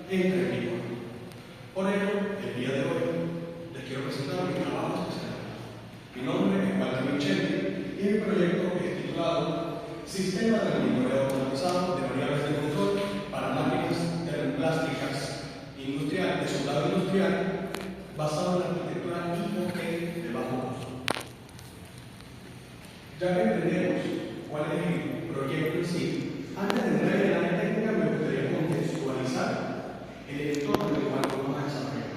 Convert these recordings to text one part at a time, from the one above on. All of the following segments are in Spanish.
entre equipos. Por ello, el día de hoy les quiero presentar mi trabajo especial. Mi nombre es Walter Micheli y mi proyecto es titulado Sistema de Monitoreo Automatizado de Variables de Control para Máquinas Termoplásticas Industrial de Soldado Industrial basado en la arquitectura IoT de bajo costo. Ya que entendemos cuál es el proyecto en sí, antes de entrar en la área técnica me gustaría contextualizar el entorno en el cual vamos a desarrollar.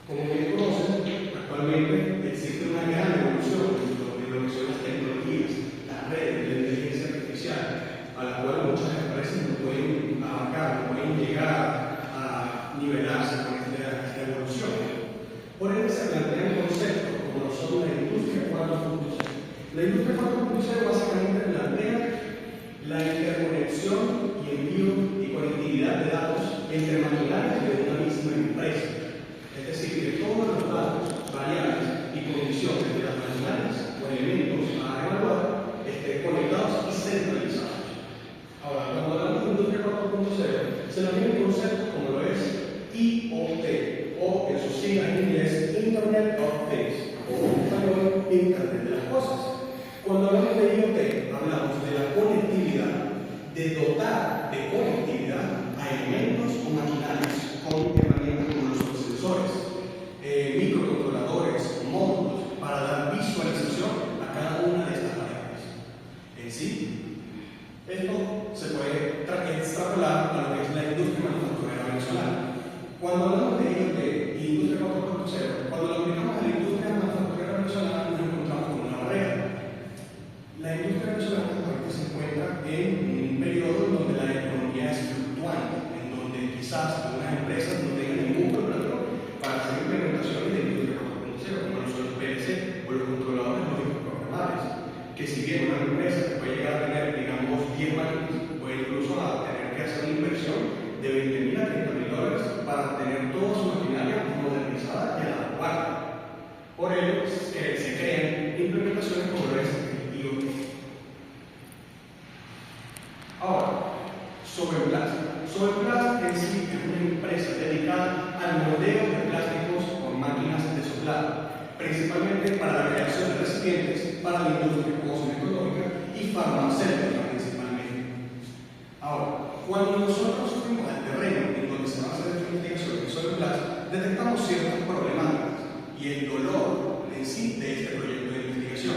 Como bien conocen, actualmente existe una gran evolución en lo que son las tecnologías, las redes de inteligencia artificial, a la cual muchas empresas no pueden abarcar, no pueden llegar a nivelarse con esta evolución. Por ello se plantean conceptos como son la industria 4.0. La industria 4.0 básicamente plantea la interconexión y envío y conectividad de datos entre maquinarias de una misma empresa. Es decir, que todos los datos, variables y condiciones de las maquinarias o elementos a evaluar estén conectados y centralizados. Ahora, cuando hablamos de industria 4.0, se nos viene un concepto como lo es IoT, o en sus siglas en inglés, Internet of Things, o en español, Internet de las Cosas. Cuando hablamos de IoT, hablamos de la conectividad, de dotar de conectividad a elementos o maquinarias con herramientas como los sensores, microcontroladores, módulos, para dar visualización a cada una de estas variables. En sí, esto se puede extrapolar a lo que es la industria manufacturera venezolana. Cuando hablamos de IoT y industria 4.0, cuando lo aplicamos a la industria manufacturera venezolana, nos encontramos con una barrera. La industria venezolana actualmente se encuentra en un periodo en donde la economía es fluctuante, en donde quizás algunas empresas no tengan ningún problema para hacer implementaciones de industria 4.0, como son los PLC o los controladores lógicos programables, que si bien una empresa puede llegar a tener, digamos, 10 máquinas, puede incluso tener que hacer una inversión de $20,000 a $30,000 para tener toda su maquinaria modernizada y adecuada. Por ello, se crean implementaciones como lo es IoT. Ahora, Sobreplast en sí es una empresa dedicada al moldeo de plásticos con máquinas de soplado, principalmente para la creación de recipientes para la industria cosmetológica y farmacéutica principalmente. Ahora, cuando nosotros fuimos al terreno en donde se va a hacer esta investigación de Sobreplast, detectamos ciertas problemáticas y el dolor en sí de este proyecto de investigación.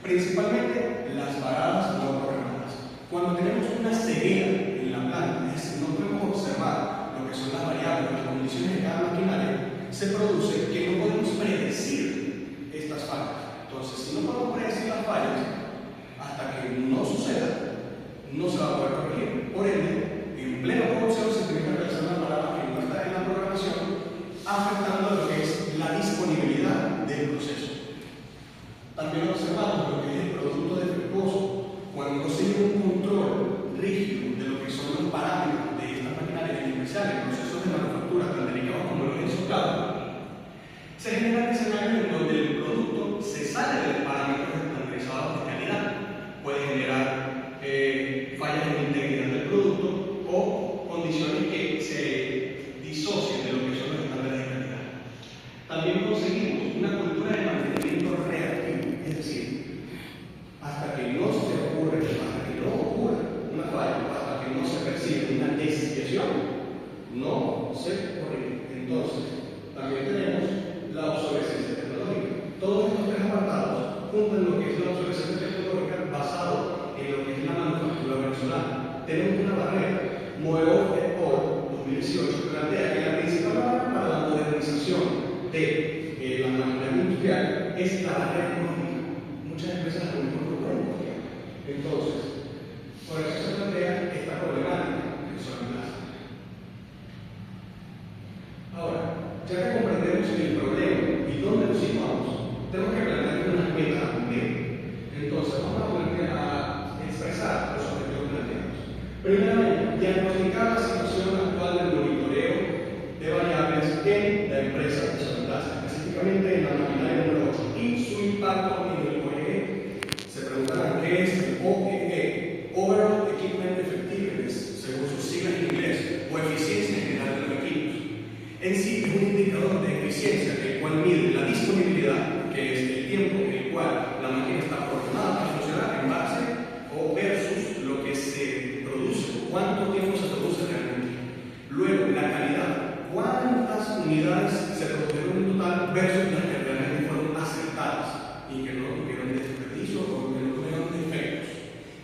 Principalmente las paradas no programadas. Cuando tenemos una ceguera en la planta, es decir, no podemos observar lo que son las variables, las condiciones de cada maquinaria, se produce que no podemos predecir estas fallas. Entonces, si no podemos predecir las fallas, hasta que no suceda, no se va a poder corregir. Por ende, en plena producción se tiene que realizar una parada que no está en la programación, afectando lo que es la disponibilidad del proceso. También observamos lo que es el producto defectuoso, cuando no se tiene un control rígido de lo que son los parámetros de estas maquinarias, en especial en procesos de manufactura tan delicados como los ensoplados, se generan escenarios en donde el producto se sale de los parámetros estandarizados de calidad. Puede generar fallas en la integridad del producto o condiciones que se disocien de lo que son los estándares de calidad. También conseguimos una cultura de mantenimiento reactivo, es decir, hasta que no ocurra una falla, hasta que no se percibe una desviación, no se corrige. Entonces, también tenemos la obsolescencia tecnológica. Todos estos tres apartados juntan lo que es la obsolescencia tecnológica basado en lo que es la manufactura venezolana. Tenemos una barrera. Modelo et al. 2018 plantea que la principal barrera para la modernización de la maquinaria industrial es la barrera económica. Muchas empresas la ponen por económica. Entonces, por eso se plantea esta problemática que son las. Ahora, ya que comprendemos el problema y dónde nos situamos, tenemos que plantear unas metas también. Entonces, vamos a expresar los objetivos planteados. Primeramente, diagnosticar la situación actual del monitoreo de variables en la empresa de Sobreplast, específicamente en la maquinaria número 8, y su impacto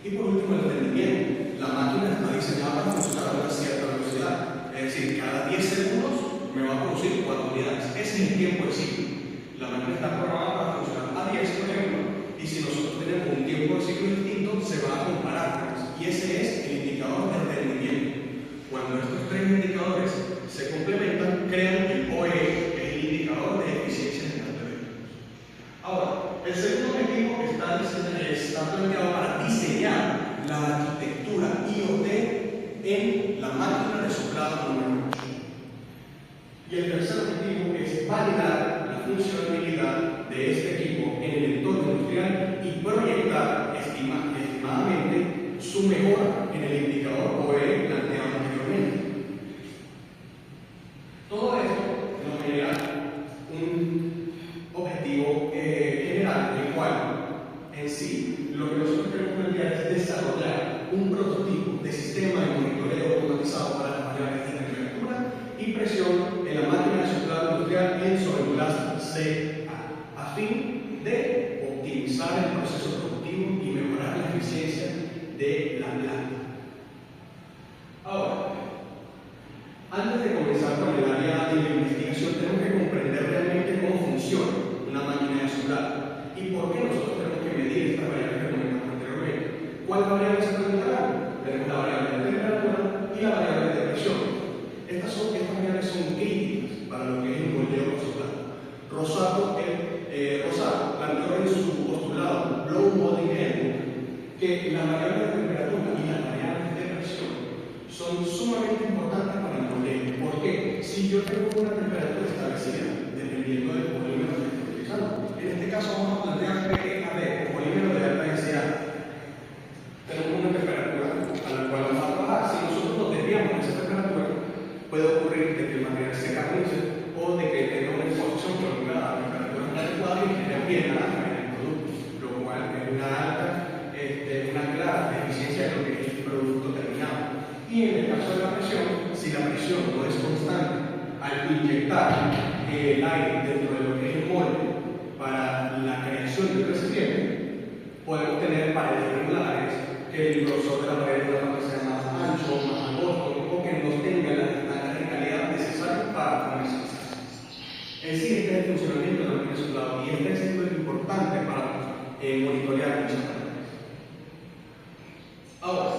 Y por último, el rendimiento. La máquina está diseñada para funcionar a una cierta velocidad. Es decir, cada 10 segundos me va a producir 4 unidades. Ese es el tiempo de ciclo. La máquina está programada para funcionar a 10, por ejemplo, y si nosotros tenemos un tiempo de ciclo distinto, se va a comparar con eso. Y ese es el indicador de rendimiento. Cuando estos tres indicadores se complementan, crean el OE, que es el indicador de eficiencia general de vehículos. Ahora, el segundo objetivo está planteado para diseñar la arquitectura IoT en la máquina de soplado número 8. Y el tercer objetivo es validar la funcionalidad de este equipo en el entorno industrial y proyectar estimadamente su mejora en el indicador OE planteado anteriormente. Todo esto nos genera un objetivo general, el cual en sí lo que nosotros queremos plantear es desarrollar un prototipo de sistema de monitoreo automatizado para las variables de temperatura y presión en la máquina de soplado industrial en sobrevuelas CA, a fin de optimizar el proceso productivo y mejorar la eficiencia de la planta. Ahora, antes de comenzar con el área de la investigación, tenemos que comprender realmente cómo funciona una máquina de soplado y por qué nosotros tenemos que medir estas variables que comentamos anteriormente. ¿Cuáles variables se preguntarán? Tenemos la variable de temperatura y la variable de presión. Estas variables son críticas para lo que es el moldeo de soplado. Rosato planteó en su postulado Blow Molding Handbook que las variables de temperatura y las variables de presión son sumamente importantes para el moldeo. ¿Por qué? Si yo tengo una temperatura establecida, dependiendo del polímero que estoy utilizando, en este caso vamos a plantear PEAD, o polímero de alta densidad. Tenemos una temperatura a la cual vamos a trabajar. Si nosotros nos desviamos de esa temperatura, puede ocurrir de que el material se carbonice o de que tenga una exposición prolongada a temperaturas inadecuadas y genere piedra en el producto, lo cual es una clara deficiencia de lo que es el producto terminado. Y en el caso de la presión, si la presión no es constante, al inyectar el aire dentro de lo que es el molde para la creación del recipiente, podemos tener paredes irregulares, que el grosor de la pared sea más ancho, más angosto, o que no tenga la calidad necesaria para comercializar. Es decir, este es el funcionamiento de la máquina de soplado y este es súper importante para monitorear dichas paredes. Ahora,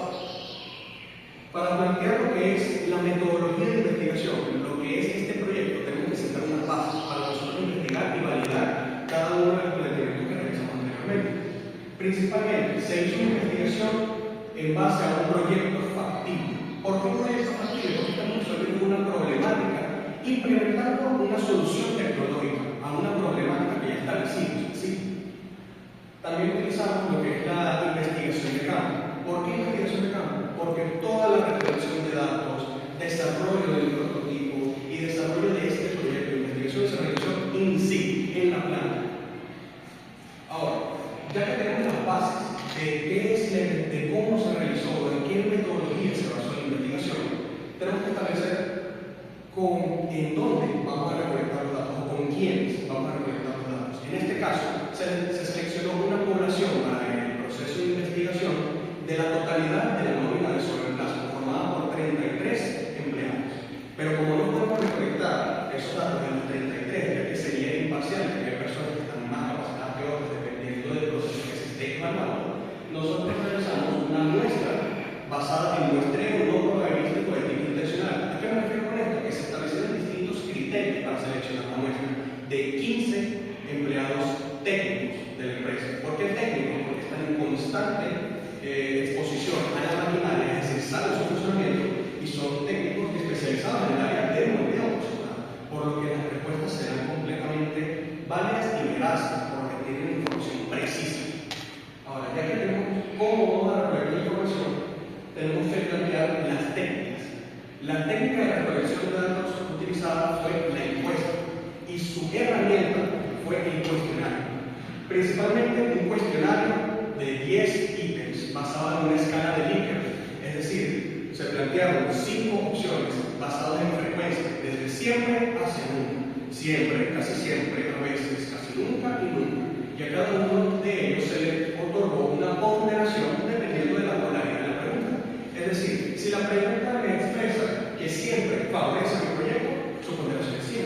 para plantear lo que es la metodología de investigación, lo que es este proyecto, tenemos que sentar unas bases para nosotros investigar y validar cada uno de los planteamientos que realizamos anteriormente. Principalmente, se hizo una investigación en base a un proyecto factible. ¿Por qué un proyecto factible? Porque estamos resolviendo una problemática, implementando una solución tecnológica a una problemática que ya establecimos. ¿Sí? También utilizamos lo que es la investigación de campo. ¿Por qué investigación de campo? Porque toda la recolección de datos, desarrollo del prototipo y desarrollo de este proyecto de investigación se realizó in situ, en la planta. Ahora, ya que tenemos las bases de cómo se realizó, en qué metodología se basó la investigación, tenemos que establecer en dónde vamos a recolectar los datos o con quiénes vamos a recolectar los datos. En este caso, se seleccionó una población para el proceso de investigación de la totalidad de la nómina de sobreemplazo, formada por 33 empleados. Pero como no podemos recolectar esos datos de los 33, ya que sería imparcial, ya que hay personas que están más capacitadas que otras, dependiendo del proceso que se esté evaluando, nosotros realizamos una muestra basada en muestreo no probabilístico de tipo intencional. ¿A qué me refiero con esto? Que se establecieron distintos criterios para seleccionar la muestra de 15 empleados técnicos de la empresa. ¿Por qué técnicos? Porque están en constante exposición a la maquinaria, es decir, saben su funcionamiento y son técnicos especializados en el área de moldeo personal, por lo que las respuestas serán completamente válidas y veraces, porque tienen información precisa. Ahora, ya que tenemos cómo vamos a recoger la información, tenemos que plantear las técnicas. La técnica de recolección de datos utilizada fue la encuesta y su herramienta fue el cuestionario. Principalmente un cuestionario de 10 ítems basado en una escala de Likert, es decir, se plantearon 5 opciones basadas en frecuencia, desde siempre hacia nunca, siempre, casi siempre, a veces, casi nunca y nunca. Y a cada uno de ellos se le otorgó una ponderación dependiendo de favorece a mi proyecto, su ponderación es 100.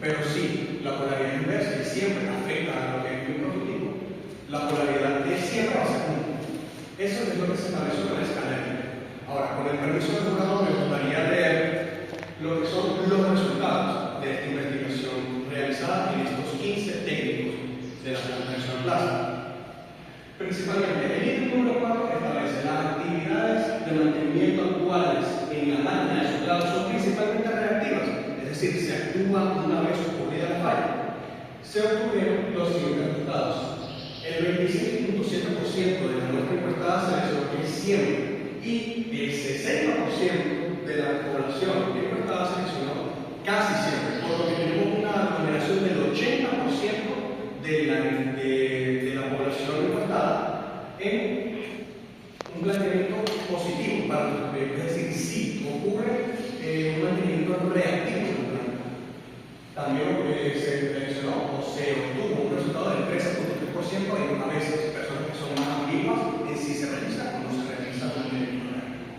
Pero si la polaridad inversa, que siempre afecta a lo que es mi prototipo, la polaridad de siempre va a ser 1. Eso es lo que se estableció con la escala de Gauss. Ahora, con el permiso del jurado, me gustaría leer lo que son los resultados de esta investigación realizada en estos 15 técnicos de la plantación plástica. Principalmente, el ítem número 4 establece las actividades de mantenimiento actuales en la máquina de soplado son principalmente reactivas, es decir, se actúa una vez ocurrida la falla. Se obtuvieron los siguientes resultados. El 26.7% de la muestra encuestada seleccionó que es 100 y el 60% de la población encuestada seleccionó casi 100, por lo que tenemos una aglomeración del 80% de la población encuestada en un planteamiento positivo para los proyectos, es decir, sí ocurre un mantenimiento reactivo del planta. También se seleccionó o se obtuvo un resultado del 13.3%, hay a veces personas que son más ambiguas en si se realiza o no se realiza un mantenimiento reactivo.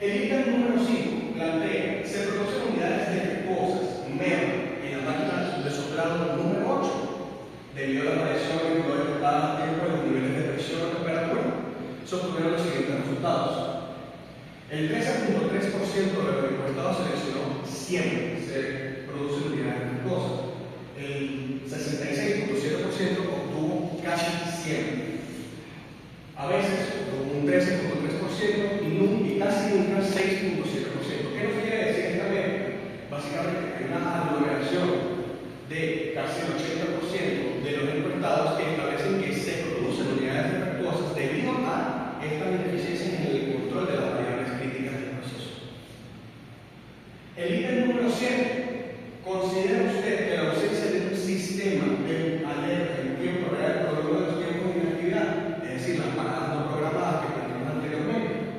El ítem número 5 plantea, se producen unidades defectuosas, merma, en la máquina de soplado número 8, debido a la aparición de flores dadas a tiempo de los niveles de presión o temperatura. Se obtuvieron los siguientes resultados. El 13.3% de los encuestados seleccionó 100, se producen unidades defectuosas. El 66.7% obtuvo casi 100. A veces obtuvo un 13.3% y casi nunca 6.7%. ¿Qué nos quiere decir esta métrica? Básicamente hay una aglomeración de casi el 80% de los encuestados que establecen que se producen unidades defectuosas debido a esta ineficiencia en el control de las variables críticas del proceso. El ítem número 7. ¿Considera usted que la ausencia de un sistema de alerta en tiempo real prolonga los tiempos de inactividad? Es decir, las paradas no programadas que planteamos anteriormente,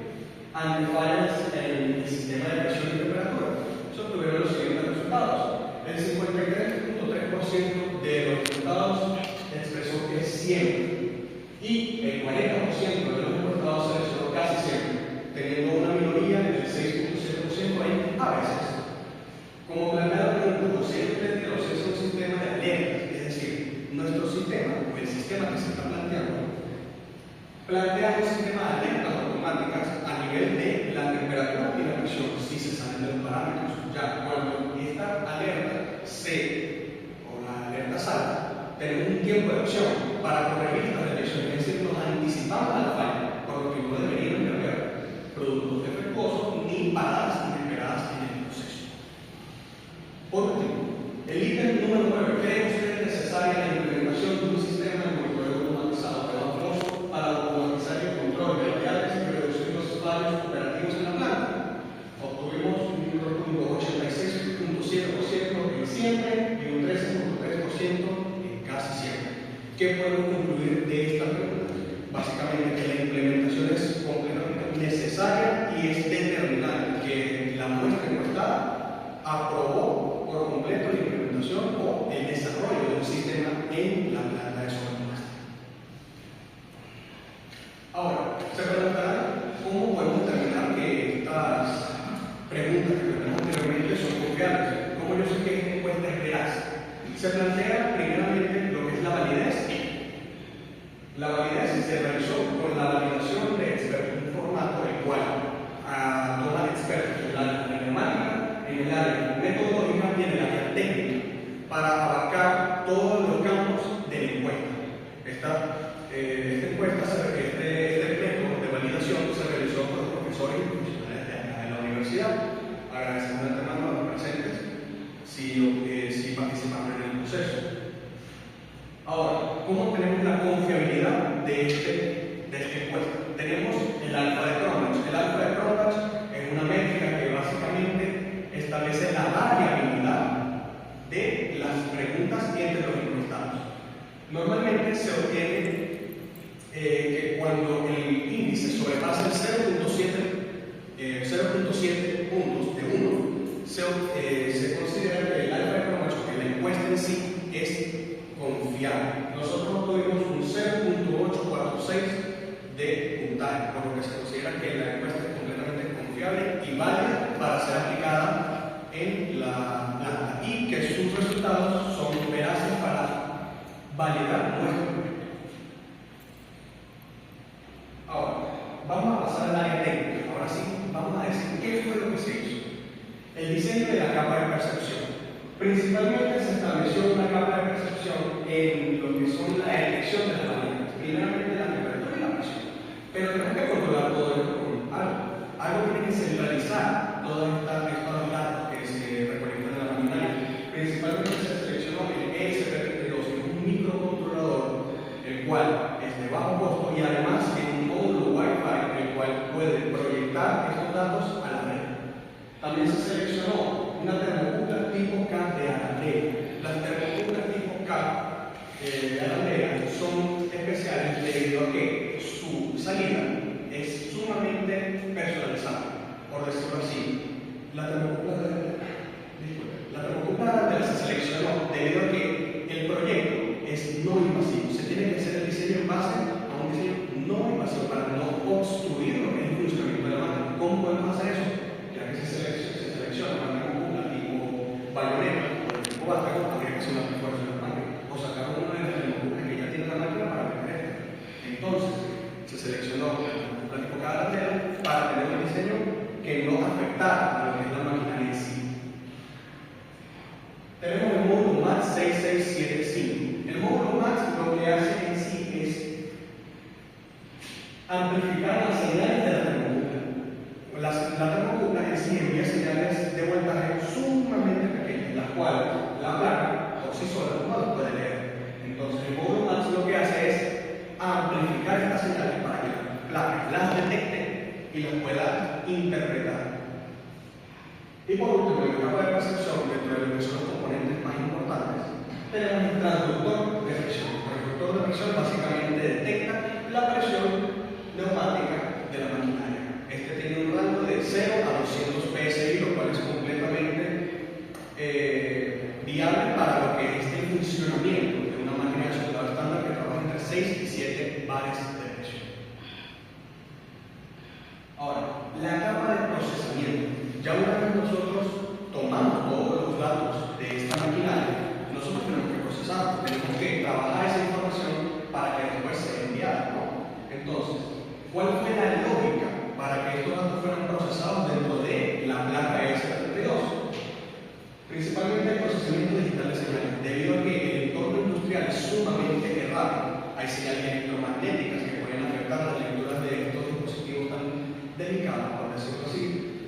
ante fallas en el sistema de presión y temperatura. Se obtuvieron los siguientes resultados. El 53.3% de los resultados expresó que es 100 y el 40% de los encuestados seleccionó casi 100, teniendo una minoría del 6.7% ahí a veces. Como planteado en el punto 732 es un sistema de alertas, es decir, nuestro sistema, o el sistema que se está planteando, plantea un sistema de alertas automáticas a nivel de la temperatura y la presión, si se salen de los parámetros. Ya cuando esta alerta o la alerta salta, tenemos un tiempo de acción para corregir estas elecciones, es decir, nos anticipamos a la falla, por lo que no deberían haber productos defectuosos ni paradas inesperadas en el proceso. Por último, el ítem número 9. ¿Cree usted necesaria la implementación de un sistema de monitoreo automatizado para automatizar el control de variables y reducir los fallos operativos en la planta? Obtuvimos un 86.7% en siempre y un 13.3% en casi siempre. ¿Qué podemos concluir de esta pregunta? Básicamente que la implementación es completamente necesaria y es determinante, que la muestra encuestada aprobó por completo la implementación o el desarrollo de un sistema en la planta de sodio plástica. Ahora, se preguntarán cómo podemos determinar que estas preguntas que tenemos anteriormente son confiables. ¿Cómo yo sé que esta encuesta es veraz? Se plantea primeramente lo que es la validez. La validez se realizó con la validación de expertos, un formato el cual toma expertos en el área de neumática, en el área metodológica y en el área técnica para abarcar todos los campos de la encuesta. Esta encuesta, este método de validación se realizó por los profesores y profesionales de la universidad. Agradecemos de antemano a los presentes si participaron en el proceso. Ahora, ¿cómo tenemos la confiabilidad de esta encuesta? Tenemos el alfa de Cronbach. El alfa de Cronbach es una métrica que básicamente establece la variabilidad de las preguntas entre los encuestados. Normalmente se obtiene que cuando el índice sobrepasa el 0.7 puntos de 1, se considera que el alfa de Cronbach, que la encuesta en sí, es confiable. Nosotros tuvimos un 0.846 de puntaje, por lo que se considera que la encuesta es completamente confiable y válida para ser aplicada en la planta y que sus resultados son veraces para validar nuestro proyecto. Ahora, vamos a pasar al área técnica. Ahora sí, vamos a decir qué fue lo que se hizo. El diseño de la capa de percepción. Principalmente se estableció una capa de percepción en lo que son la detección de las máquinas, primeramente la temperatura y la presión. Pero tenemos que controlar todo esto con algo. Algo tiene que centralizar todos estos datos que se recolectan en la maquinaria. Principalmente se seleccionó el ESP32, que es un microcontrolador, el cual es de bajo costo y además tiene un módulo Wi-Fi, el cual puede proyectar estos datos a la red. También se seleccionó una termocupla tipo K de alambrera. Las termocuplas tipo K de alambrera son especiales debido a que su salida es sumamente personalizada, por decirlo así. La termocupla de la se seleccionó debido a que el proyecto es no invasivo. Se tiene que hacer el diseño en base a un diseño no invasivo para no obstruir lo que es el funcionamiento de la máquina. ¿Cómo podemos hacer eso? Ya que se selecciona una termocupla tipo bayoneta o tipo vástago, habría que hacer una perforación de la máquina o sacar una de las termocuplas que ya tiene la máquina para meter esta. Entonces, se seleccionó la tipo cada tela para tener un diseño que no afectara a lo que es la maquinaria en sí. Tenemos el módulo MAX 6675. El módulo MAX lo que hace en sí es amplificar las señales de la termocupla. La termocupla en sí envía señales de voltaje sumamente pequeñas, las cuales la placa por sí sola no las puede leer. Entonces, el módulo MAX lo que hace es amplificar estas señales para que la placa las detecte y las pueda interpretar. Y por último, en la capa de percepción, dentro de lo que son los componentes más importantes, tenemos el transductor de presión. El transductor de presión básicamente detecta la presión neumática de la maquinaria. Este tiene un rango de 0 a 200 psi, lo cual es completamente viable para lo que es el funcionamiento de una máquina de soldado estándar que trabaja entre 6 y 7 bares de presión. Ahora, la capa de procesamiento. Ya una vez nosotros tomamos todos los datos de esta maquinaria, nosotros tenemos que procesar, tenemos que trabajar esa información para que después sea enviada, ¿no? Entonces, ¿cuál fue la lógica para que estos datos fueran procesados dentro de la placa ES32? Principalmente el procesamiento digital de señales, debido a que el entorno industrial es sumamente errático. Hay señales electromagnéticas que pueden afectar las lecturas de estos dispositivos tan delicados, por decirlo así.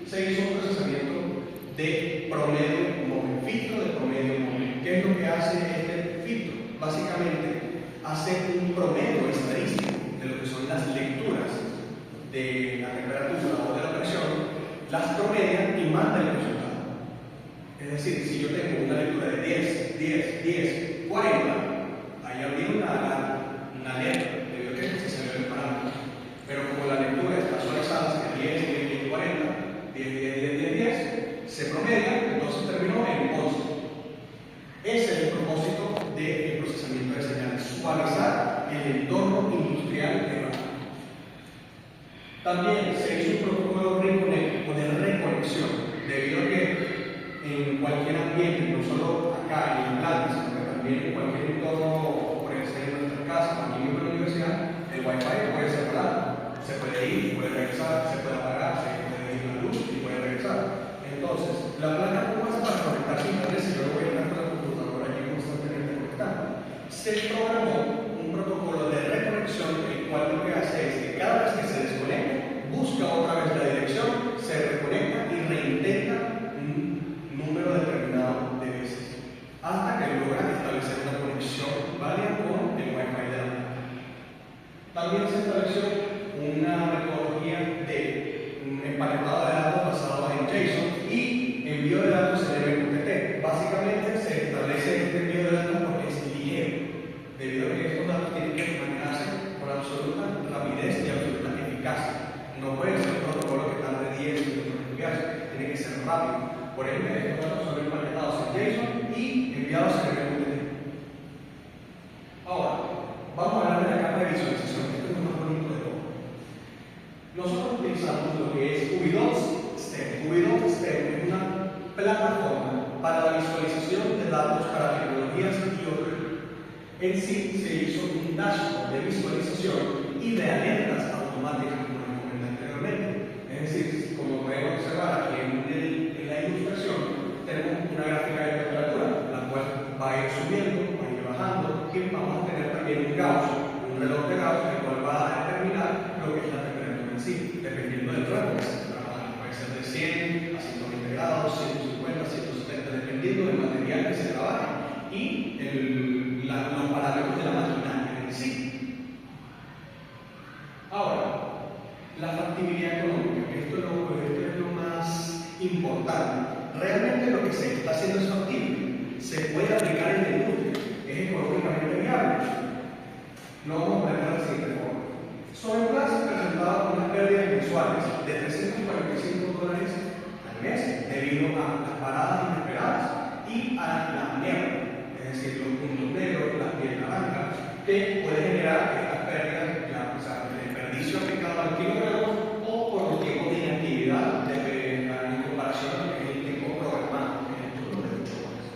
Se hizo un procesamiento de promedio móvil, filtro de promedio móvil. ¿Qué es lo que hace este filtro? Básicamente hace un promedio estadístico de lo que son las lecturas de la temperatura o de la presión, las promedia y manda el resultado. Es decir, si yo tengo una lectura de 10, 10, 10, 40, ahí habría una alerta, debido a que se ve el parámetro. Pero como la lectura está suavizada, que 10, 10, 10, 40, 10, 10, 10, 10, 10, se promedia, entonces terminó en 11. Ese es el propósito del procesamiento de señales, suavizar el entorno industrial de la máquina. También se hizo un protocolo de reconexión, debido a que en cualquier ambiente, no solo acá en la planta, sino que también en cualquier entorno, por ejemplo en nuestra casa, aquí mismo en la universidad, el Wi-Fi puede ser volado, se puede ir, puede regresar, se puede apagar, se puede ir la luz y puede regresar. Entonces, la placa no pasa para conectarse a internet, si yo lo voy a estar con la computadora aquí constantemente conectando. Se programó un protocolo de reconexión, el cual lo que hace es que cada vez que se desconecta, busca otra vez la dirección, se reconecta y reintenta un número determinado de veces, hasta que logra establecer una conexión válida con el Wi-Fi de la máquina. También se estableció una metodología de empaquetado de datos basado en JSON y envío de datos en MQTT. Básicamente se establece este envío de datos porque es ligero, debido a que estos datos tienen que manejarse con absoluta rapidez y absoluta eficacia. No puede ser un protocolo que tarde 10 minutos en enviarse, tiene que ser rápido. Por ende, estos datos son empaquetados en JSON y enviados en MQTT. Ahora, vamos a hablar de la capa de visualización. Esto es lo más bonito de todo. Nosotros utilizamos lo que es UbiDots STEM. Fluido STEM es una plataforma para la visualización de datos para tecnologías y otros. En sí se hizo un dashboard de visualización y de alertas automáticas, como les comenté anteriormente. Es decir, como pueden observar aquí en la ilustración, tenemos una gráfica de temperatura, la cual va a ir subiendo, va a ir bajando, y vamos a tener también un Gauss, un reloj de Gauss, el cual va a determinar lo que es la temperatura en sí, dependiendo del rango que se esté trabajando. Puede ser de 100 a 120 grados, 150, 170, dependiendo del material que se trabaje y los parámetros de la maquinaria en sí. Ahora, la factibilidad económica, esto es lo más importante. Realmente lo que se está haciendo es factible, se puede aplicar en la industria, es económicamente viable. Lo vamos a poner de la siguiente forma. Sobenplas presentaba unas pérdidas mensuales de $345 al mes debido a las paradas inesperadas y a la niebla, es decir, los puntos negros, las pieles naranjas, que puede generar estas pérdidas, o sea, el desperdicio aplicado al kilogramo o por los tiempos de inactividad en comparación a lo que es el tiempo programado, en el turno de 8 horas.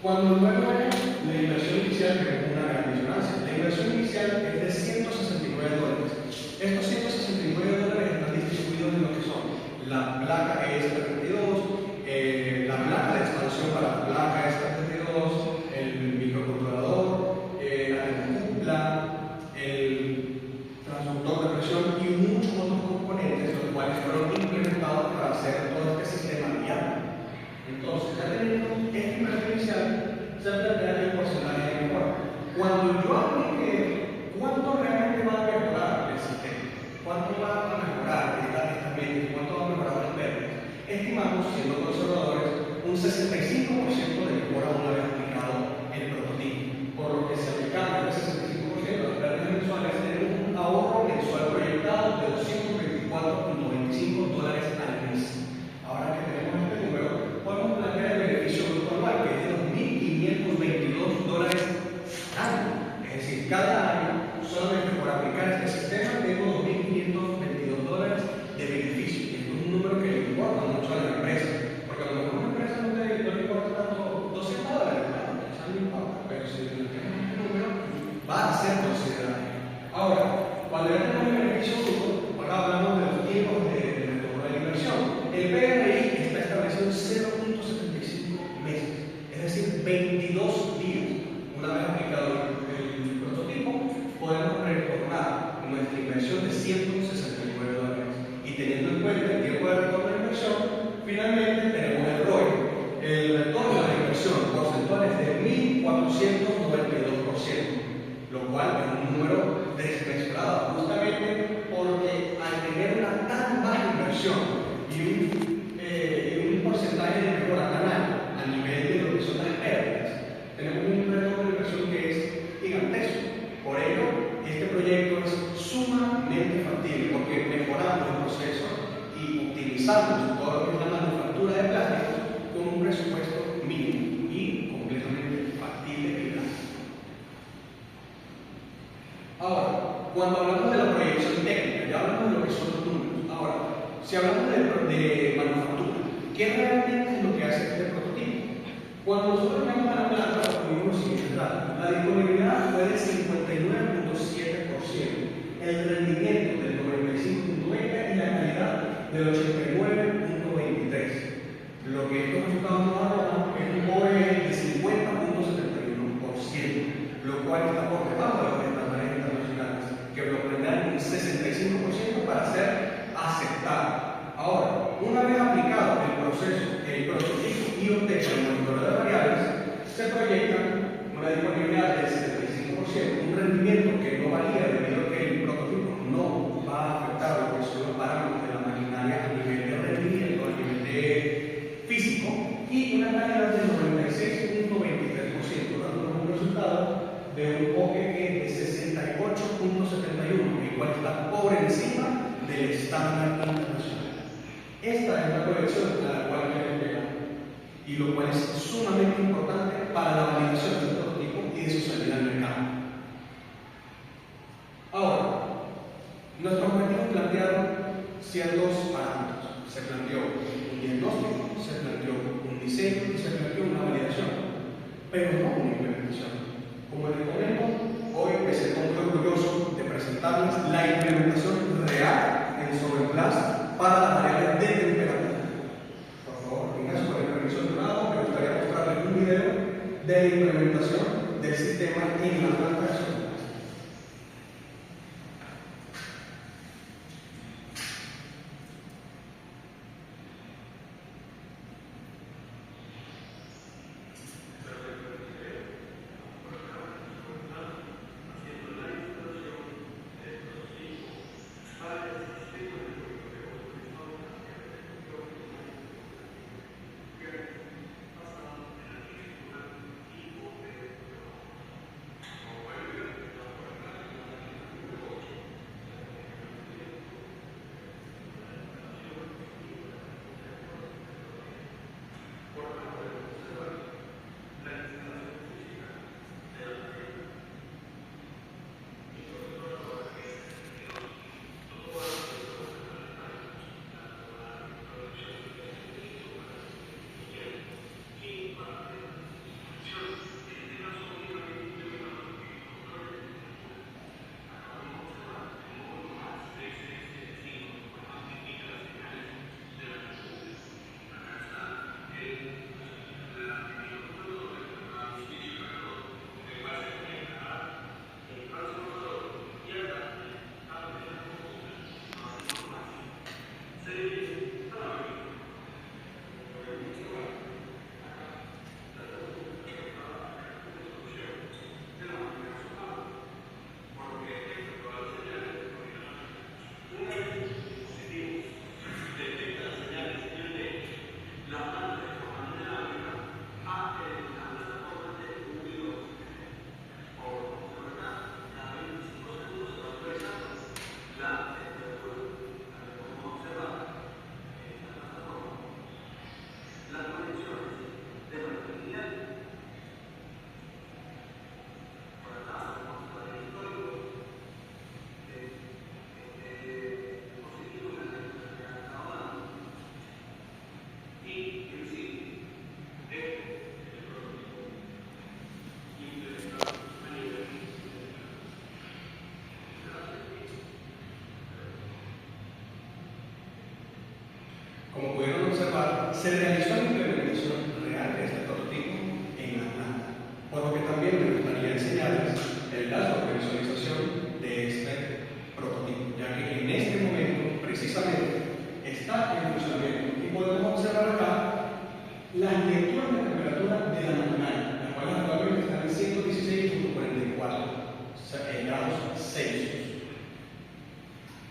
Cuando luego la inversión inicial, que es una gran disonancia, la inversión inicial es de $169. Estos $169 están distribuidos en lo que son la placa ES32, la placa de expansión para la placa ES32, el microcontrolador, la termocupla, el transductor de presión y muchos otros componentes, los cuales fueron implementados para hacer todo este sistema viable. Entonces, ya teniendo esta inversión inicial, se plantea el porcentaje de mejora. Cuando yo aplique cuánto realmente va a mejorar el sistema, cuánto va a mejorar esta mente, cuánto va a mejorar las pérdidas, estimamos, siendo conservadores, un 65% de mejora una vez aplicado el prototipo. Por lo que si aplicamos el 65% de las pérdidas mensuales, tenemos un ahorro mensual proyectado de $224.25 al mes. Ahora que tenemos este número, podemos plantear el beneficio bruto anual, que es de $2.522 al año. Es decir, cada año, solamente por aplicar este sistema, tengo $2.522 de beneficio. Y esto es un número que le importa mucho a la empresa, porque a lo mejor una empresa no le importa tanto $200, claro, eso no importa, pero si le tenemos este número, va a ser considerable. Ahora, cuando ya tenemos el beneficio bruto, ahora hablamos de los tiempos de retorno de la inversión. El PRI está establecido en 0.75 meses, es decir, 22 días. Una vez aplicado el prototipo, podemos retornar nuestra inversión de $169. Y teniendo en cuenta el tiempo de retorno de la inversión, finalmente tenemos el ROI. El retorno de la inversión porcentual es de 1.492%, lo cual es un número desmesurado, justamente porque al tener una tan baja inversión y un porcentaje de mejora tan alto a nivel de lo que son las pérdidas, tenemos un retorno de inversión que es gigantesco. Por ello, este proyecto es sumamente factible porque mejoramos el proceso y optimizamos todo lo que es la manufactura de plásticos con un presupuesto mínimo y completamente factible y gráfico. Ahora, cuando hablamos de la proyección técnica, ya hablamos de lo que son los números. Ahora, si hablamos de manufactura, ¿qué realmente es lo que hace este prototipo? Cuando nosotros vamos a la planta, obtuvimos los siguientes datos. La disponibilidad fue del 59.7%, el rendimiento del 95.20% y la calidad del 89.23%. Lo que estos resultados nos arrojan es un OEE de 50.71%, lo cual está por debajo de los estándares internacionales, que lo plantean un 65% para ser aceptado. Ahora, una vez aplicado el proceso, el prototipo IoT con el monitoreo de variables, se proyecta una disponibilidad del 75%, un rendimiento que no varía debido a que el prototipo no va a afectar lo que son los parámetros de la maquinaria a nivel de rendimiento, a nivel de físico, y una calidad del 96.23%, dándonos un resultado de un OEE de 68.71, el cual está por encima del estándar internacional. Esta es la colección a la cual queremos llegar, y lo cual es sumamente importante para la validación de este prototipo y de su salida al mercado. Ahora, nuestros objetivos plantearon ciertos parámetros, Se planteó un diagnóstico, se planteó un diseño y se planteó una validación, pero no una implementación. Como les comento, hoy me siento muy orgulloso de presentarles la implementación real en Sobreplast para las variables de temperatura. Por favor, Ignacio, con el permiso de tu lado, me gustaría mostrarles un video de la implementación del sistema en la planta de Sobreplast. Como pudieron observar, se realizó la implementación real de este prototipo en la planta, por lo que también me gustaría enseñarles el dashboard de visualización de este prototipo, ya que en este momento, precisamente, está en funcionamiento y podemos observar acá las lecturas de temperatura de la maquinaria, las cuales actualmente están en 116.44 grados Celsius.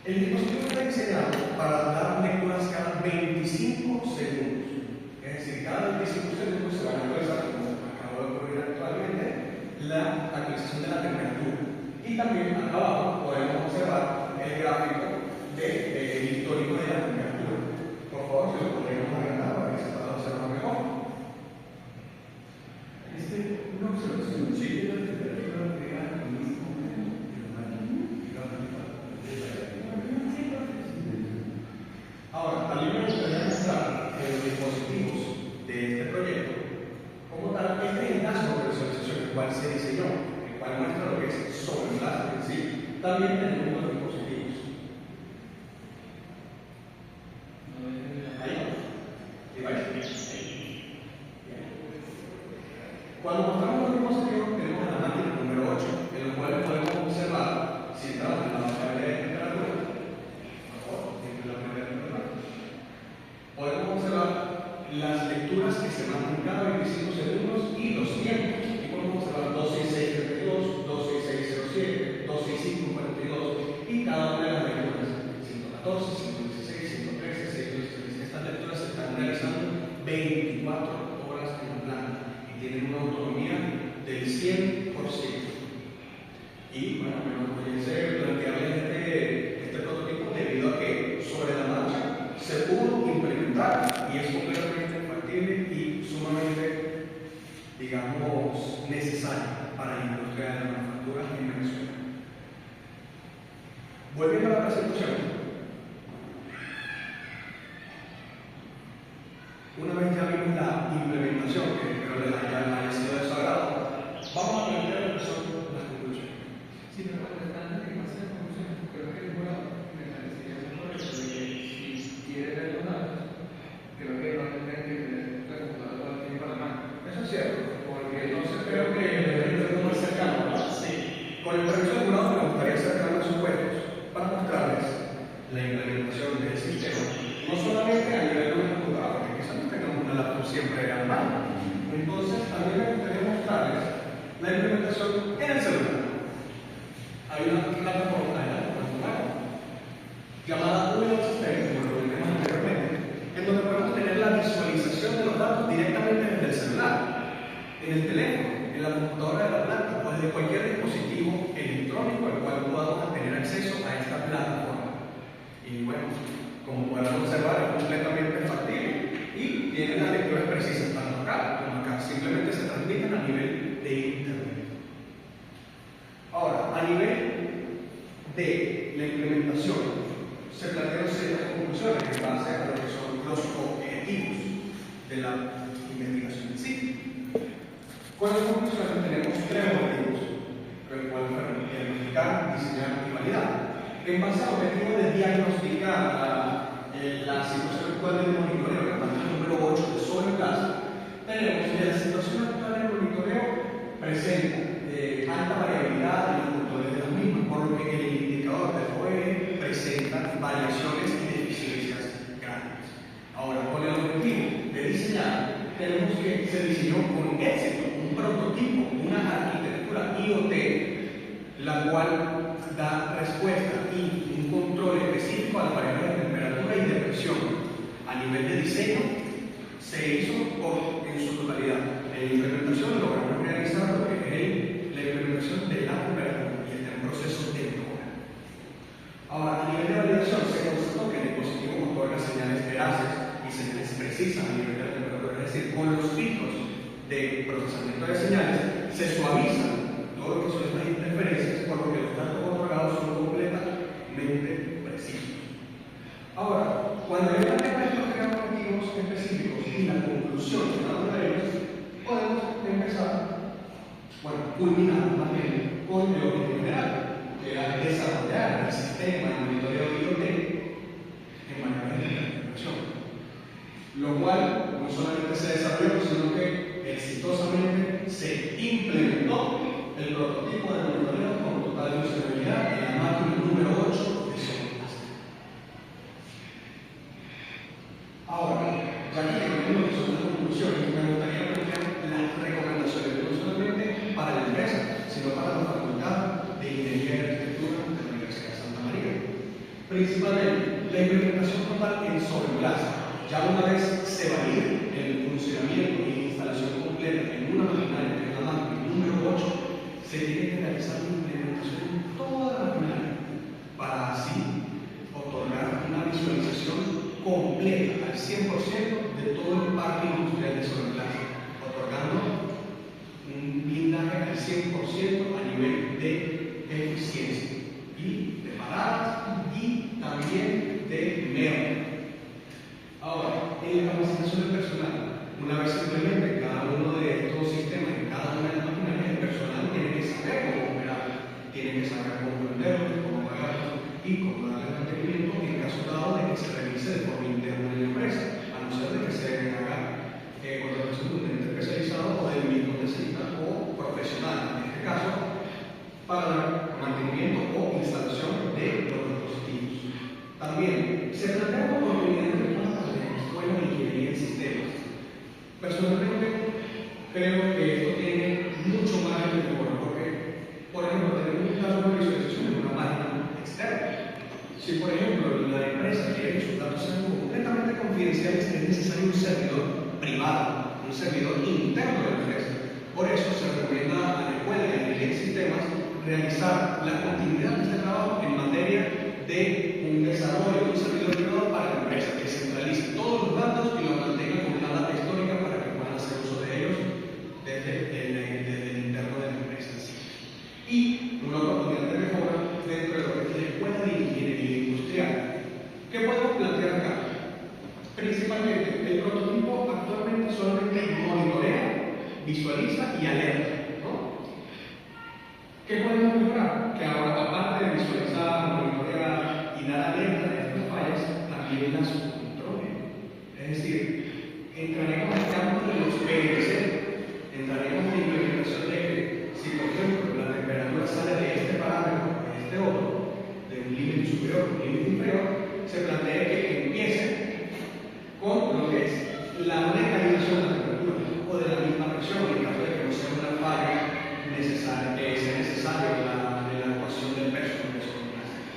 El dispositivo está diseñado para dar lecturas cada 25 segundos. Es decir, cada 25 segundos se van a actualizar, como acabo de ocurrir actualmente, la actualización de la temperatura. Y también acá abajo podemos observar el gráfico del histórico de la temperatura. Por favor, si lo podríamos agrandar para que se pueda observar mejor. Una observación, sí, la temperatura real en este momento. Ahora, también me gustaría mostrar los dispositivos de este proyecto. Como tal, este es el dashboard de visualización, el cual se diseñó, el cual muestra lo que es Sobreplast en sí. También tenemos los dispositivos. Ahí va. Cuando mostramos los dispositivos, tenemos la máquina número 8, en la cual podemos observar si entramos en la variable de temperatura. Podemos observar las lecturas que se mandan cada 25 segundos y los tiempos. Aquí podemos observar 26632, 26607, 26542 y cada una de las lecturas. 114, 116, 113, 616. Estas lecturas se están realizando 24 horas en la planta y tienen una autonomía del 100%. Y bueno, me enorgullece plantearles este prototipo debido a que sobre la marcha se pudo implementar y es completamente factible y sumamente, digamos, necesario para la industria de las manufacturas en Venezuela. Volviendo a la presentación, información que espero les haya sido de su agrado, vamos a plantear lo que son las conclusiones. Sí, pero bueno, antes de que pase la conclusión, creo que es bueno, me parecería mejor eso de que si quiere ver los datos, creo que no tendría que tener la computadora todo el tiempo a la mano. Eso es cierto, porque entonces creo que Debería ser muy cercano, ¿verdad? Sí. Con el permiso del jurado me gustaría acercarme a sus puestos para mostrarles la implementación del sistema, no solamente a nivel de una computadora, porque quizás no tengamos una laptop siempre a la mano. Entonces, también me gustaría mostrarles la implementación en el celular. Hay una plataforma de la computadora llamada Windows System, como lo vimos anteriormente, en donde podemos tener la visualización de los datos directamente desde el celular, en el teléfono, en la computadora de la planta o desde cualquier dispositivo electrónico al cual podamos tener acceso a esta plataforma. Y bueno, como podrán observar, es completamente factible y tiene las lecturas precisas tanto acá como acá. Simplemente se transmiten a nivel de internet. Ahora, a nivel de la implementación, se plantean ciertas conclusiones en base a lo que son los objetivos de la investigación en sí. Con las conclusiones tenemos tres objetivos, el cual fueron diagnosticar, diseñar y validar. En base al objetivo de diagnosticar la situación actual del monitoreo, la parte número 8 de sobreplaza, tenemos que la situación actual del monitoreo presenta alta variabilidad en los controles de las mismas, por lo que el indicador del OE presenta variaciones y deficiencias grandes. Ahora, con el objetivo de diseñar, tenemos que se diseñó con éxito un prototipo, una arquitectura IoT, la cual da respuesta y un control específico a las variables de temperatura y de presión. A nivel de diseño, se hizo en su totalidad. En implementación logramos realizar lo que es la implementación de la temperatura y está en proceso de mejora. Ahora, a nivel de validación, se constató que el dispositivo otorga señales veraces y señales precisas a nivel de la temperatura, es decir, con los filtros de procesamiento de señales se suavizan todo lo que son estas interferencias, por lo que los datos otorgados son completamente precisos. Ahora, cuando ya tenemos estos tres objetivos específicos y la conclusión de cada uno de ellos, podemos empezar, culminar más bien con el objetivo general, que era desarrollar el sistema de monitoreo IoT en variables de interpretación, lo cual no solamente se desarrolló, sino que exitosamente se implementó el prototipo de monitoreo con total funcionalidad en la máquina número 8 de sobreplaza. Ahora, ya que tenemos lo que son las conclusiones, me gustaría plantear las recomendaciones, no solamente para la empresa, sino para la Facultad de Ingeniería y Arquitectura de la Universidad de Santa María. Principalmente, la implementación total en sobreplaza. Ya una vez se valide el funcionamiento y la instalación completa en una maquinaria, que es la máquina número 8, se tiene que realizar una implementación en toda la maquinaria para así otorgar una visualización completa al 100% de todo el parque industrial de sobreplaza, otorgando un blindaje al 100% a nivel de eficiencia y de paradas y también de merma. Ahora, en la capacitación del personal, una vez simplemente cada uno de estos sistemas, en cada una de las maquinarias, el personal tiene que saber cómo operar, tiene que saber cómo prenderlos, cómo apagarlos y cómo darle mantenimiento en caso dado de que se revise de forma interna en la empresa, a no ser de que se haga contratación de un ente especializado o del mismo especialista o profesional, en este caso, para el mantenimiento o instalación de los dispositivos. También se plantea oportunidades de trabajo en la escuela de ingeniería en sistemas. Personalmente, creo que esto tiene mucho más de mejora, porque, por ejemplo, tenemos un caso de visualización en una página externa. Si, por ejemplo, la empresa quiere que sus datos sean completamente confidenciales, es necesario un servidor privado, un servidor interno de la empresa. Por eso se recomienda a la escuela de ingeniería en sistemas realizar la continuidad de este trabajo en materia de un desarrollo de un servidor privado para la empresa, que centralice todos los datos y los mantenga como una data histórica para que puedan hacer uso de ellos desde el interno de la empresa. Y una oportunidad de mejora dentro de lo que es la escuela de ingeniería industrial. ¿Qué podemos plantear acá? Principalmente, el prototipo actualmente solamente monitorea visualiza y alerta, ¿no? ¿Qué podemos mejorar? Que ahora, aparte de visualizar, monitorear y dar alerta de estas fallas, también las controle. Es decir, entraremos al campo de los PLC, entraremos en la implementación de que, si por ejemplo la temperatura sale de este parámetro a este otro, de un límite superior a un límite inferior, se plantee que empiece con lo que es la recalibración de la temperatura o de la misma presión, en caso de que no sea una falla necesaria, que sea necesaria de la ecuación del peso del plástico.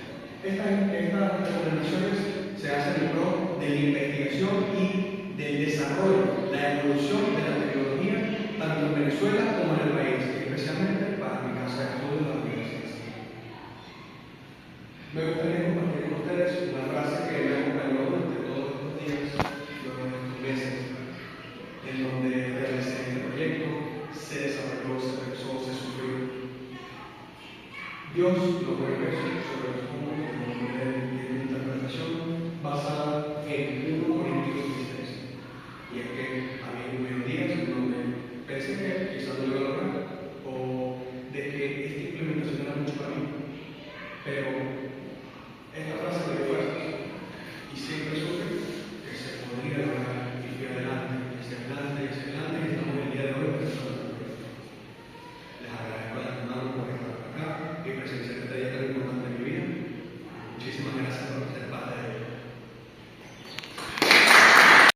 Estas recomendaciones se hacen en pro de la investigación y del desarrollo, la evolución de la tecnología, tanto en Venezuela como en el país, especialmente para mi casa de estudio de la universidad. Me gustaría compartir con ustedes una frase que me acompañó durante todos estos días, durante estos meses, en donde realicé este proyecto, se desarrolló, se pensó, se sufrió. Dios lo puede ver sobre